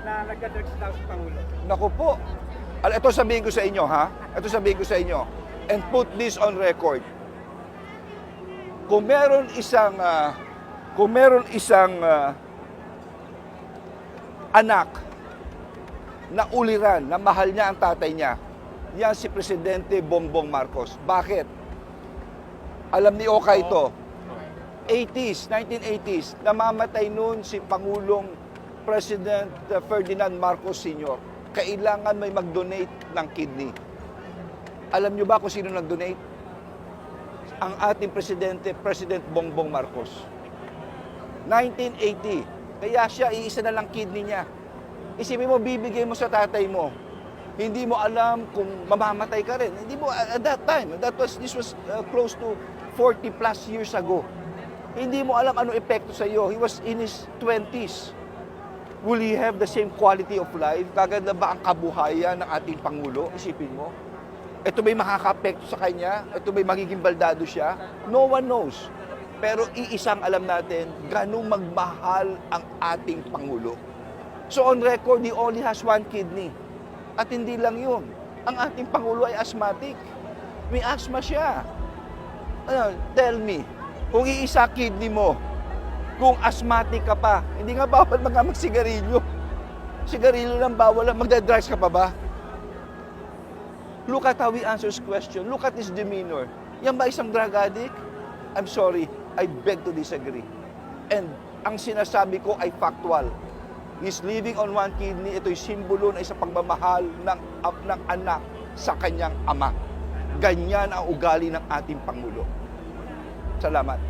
na nagka-drugs daw si Pangulo. Naku po. Ito sabihin ko sa inyo, ha? Ito sabihin ko sa inyo. And put this on record. Kung meron isang anak na uliran, na mahal niya ang tatay niya, yan si Presidente Bongbong Marcos. Bakit? Alam ni Oka ito. 1980s, namamatay noon si Pangulong President Ferdinand Marcos Sr. Kailangan may mag-donate ng kidney. Alam niyo ba kung sino nag-donate? Ang ating Presidente, President Bongbong Marcos. 1980. Kaya siya, iisa na lang kidney niya. Isipin mo, bibigay mo sa tatay mo. Hindi mo alam kung mamamatay ka rin. Hindi mo, at that time, this was close to 40 plus years ago. Hindi mo alam ano epekto sa iyo. He was in his 20s. Will he have the same quality of life? Gaganda ba ang kabuhayan ng ating Pangulo? Isipin mo. Ito ba'y makaka-apekto sa kanya? Ito ba'y magiging baldado siya? No one knows. Pero iisang alam natin, ganun magmahal ang ating Pangulo. So on record, he only has one kidney. At hindi lang yun. Ang ating Pangulo ay asthmatic. May asthma siya. Tell me, kung iisa kidney mo, kung asthmatic ka pa, hindi nga bawal magsigarilyo. Sigarilyo lang bawal lang. Magdadrugs ka pa ba? Look at how he answers question. Look at his demeanor. Yan ba isang drug addict? I'm sorry, I beg to disagree. And ang sinasabi ko ay factual. He's living on one kidney. Ito'y simbolo na isang pagmamahal ng anak sa kanyang ama. Ganyan ang ugali ng ating Pangulo. Salamat.